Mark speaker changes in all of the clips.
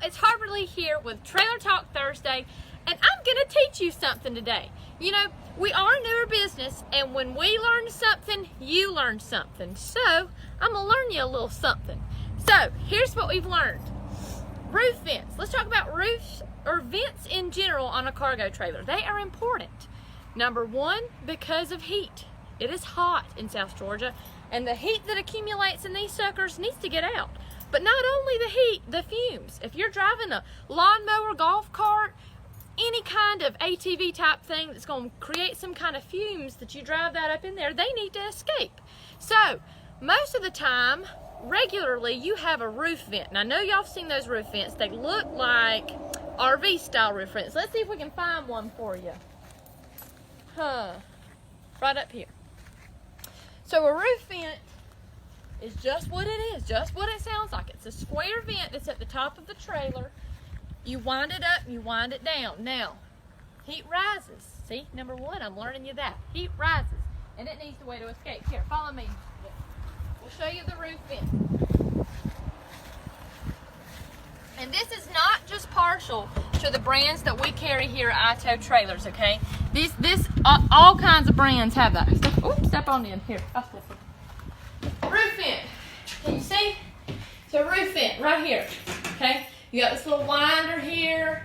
Speaker 1: it's Harper Lee here with Trailer Talk Thursday, and I'm going to teach you something today. You know, we are a newer business, and when we learn something, you learn something. So, I'm going to learn you a little something. So, here's what we've learned. Roof vents. Let's talk about roofs or vents in general on a cargo trailer. They are important. Number one, because of heat. It is hot in South Georgia, and the heat that accumulates in these suckers needs to get out. But not only the heat, the fumes. If you're driving a lawnmower, golf cart, any kind of ATV type thing that's going to create some kind of fumes that you drive that up in there, they need to escape. So, most of the time, regularly, you have a roof vent. And I know y'all have seen those roof vents. They look like RV style roof vents. Let's see if we can find one for you. Right up here. So a roof vent is just what it is, just what it sounds like. It's a square vent that's at the top of the trailer. You wind it up and you wind it down. Now, heat rises. See, number one, I'm learning you that. Heat rises, and it needs a way to escape. Here, follow me. We'll show you the roof vent. And this is not just partial to the brands that we carry here at iTowTrailers, okay? All kinds of brands have that. Oops, step on in. Here, I'll step in. Roof vent. Can you see? So roof vent right here, okay? You got this little winder here.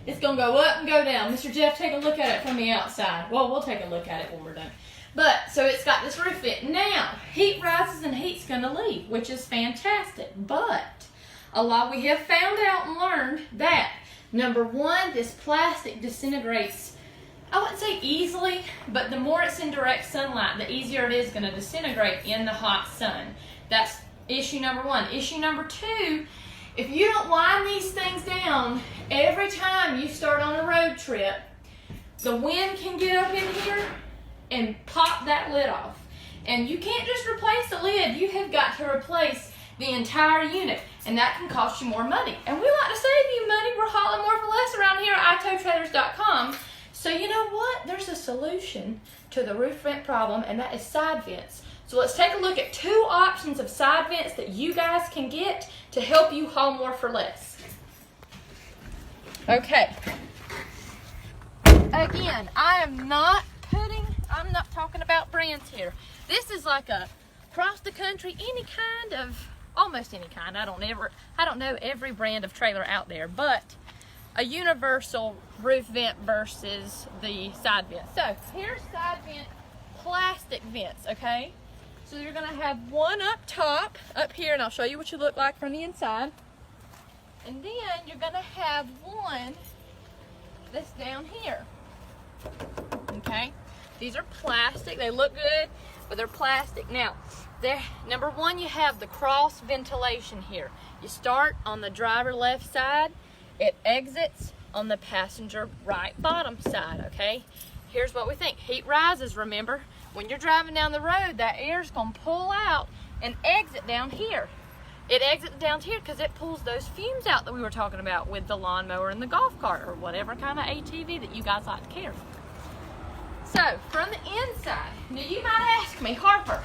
Speaker 1: It's gonna go up and go down. Mr. Jeff, take a look at it from the outside. Well, we'll take a look at it when we're done. But, so it's got this roof vent. Now, heat rises and heat's gonna leave, which is fantastic. But, we have found out and learned that, number one, this plastic disintegrates, I wouldn't say easily, but the more it's in direct sunlight, the easier it is going to disintegrate in the hot sun. That's issue number one. Issue number two, if you don't wind these things down, every time you start on a road trip, the wind can get up in here and pop that lid off. And you can't just replace the lid, you have got to replace the entire unit, and that can cost you more money. And we like to save you money. We're hauling more for less around here at iTowTrailers.com. So you know what? There's a solution to the roof vent problem, and that is side vents. So let's take a look at two options of side vents that you guys can get to help you haul more for less. Okay. Again, I'm not talking about brands here. This is like a across the country, almost any kind. I don't know every brand of trailer out there, but a universal roof vent versus the side vent. So here's side vent, plastic vents, okay? So you're gonna have one up top, up here, and I'll show you what you look like from the inside. And then you're gonna have one that's down here, okay? These are plastic, they look good, but they're plastic. Now, number one, you have the cross ventilation here. You start on the driver left side, it exits on the passenger right bottom side, okay? Here's what we think. Heat rises, remember? When you're driving down the road, that air's gonna pull out and exit down here. It exits down here because it pulls those fumes out that we were talking about with the lawnmower and the golf cart or whatever kind of ATV that you guys like to carry. So, from the inside, now you might ask me, Harper,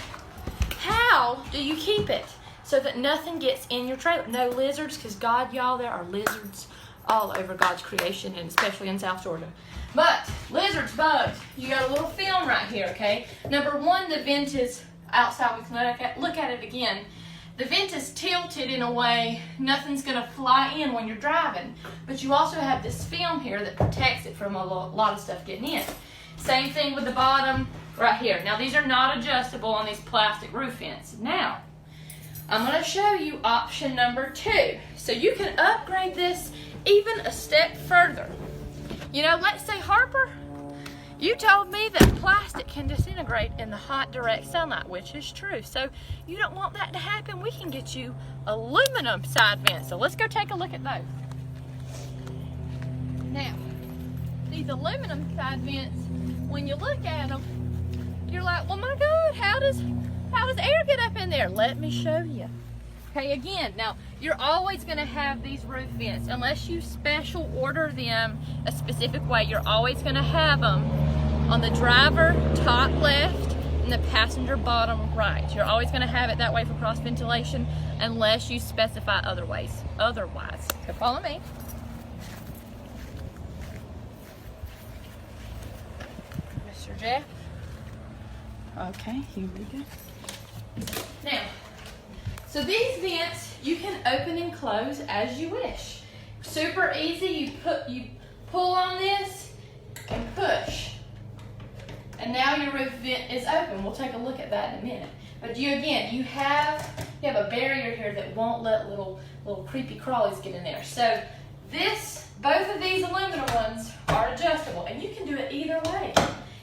Speaker 1: how do you keep it so that nothing gets in your trailer? No lizards, because God, y'all, there are lizards all over God's creation, and especially in South Georgia. But, lizards, bugs, you got a little film right here, okay? Number one, the vent is outside. We can look at it again. The vent is tilted in a way nothing's going to fly in when you're driving. But you also have this film here that protects it from a lot of stuff getting in. Same thing with the bottom right here. Now, these are not adjustable on these plastic roof vents. Now, I'm going to show you option number two. So you can upgrade this even a step further. You know, let's say, Harper, you told me that plastic can disintegrate in the hot, direct sunlight, which is true. So you don't want that to happen. We can get you aluminum side vents. So let's go take a look at those. Now, these aluminum side vents, when you look at them, you're like, well, my God, how does air get up in there? Let me show you. Okay, again, now, you're always going to have these roof vents. Unless you special order them a specific way, you're always going to have them on the driver top left the passenger bottom right. You're always going to have it that way for cross ventilation unless you specify otherwise. So follow me. Mr. Jeff. Okay, here we go. Now, so these vents you can open and close as you wish. Super easy. You pull on this and push, and now your roof vent is open. We'll take a look at that in a minute. But you have a barrier here that won't let little creepy crawlies get in there. So both of these aluminum ones are adjustable, and you can do it either way.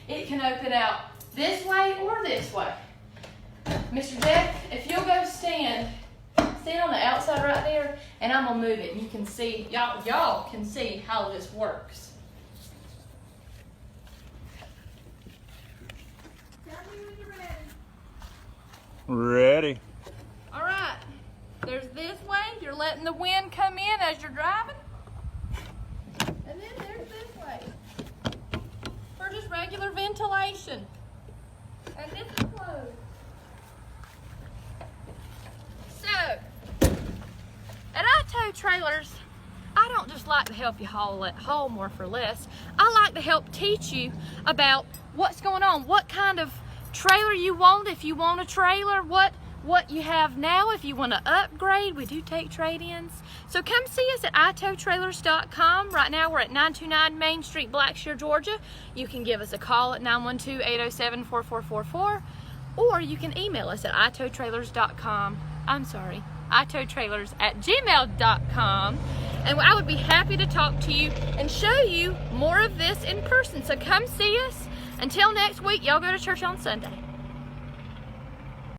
Speaker 1: It can open out this way or this way. Mr. Jeff, if you'll go stand on the outside right there, and I'm gonna move it, and you can see, y'all can see how this works. Tell me when you're ready.
Speaker 2: Ready.
Speaker 1: All right, there's this way. You're letting the wind come in as you're driving. And then there's this way for just regular ventilation. And this is closed. So, at iTowTrailers, I don't just like to help you haul more for less. I like to help teach you about what's going on, what kind of trailer you want, if you want a trailer, what you have now, if you want to upgrade. We do take trade-ins. So come see us at iTowTrailers.com. Right now we're at 929 Main Street, Blackshear, Georgia. You can give us a call at 912-807-4444, or you can email us at iTowTrailers.com. iTowTrailers@gmail.com, and I would be happy to talk to you and show you more of this in person. So come see us. Until next week, y'all go to church on Sunday.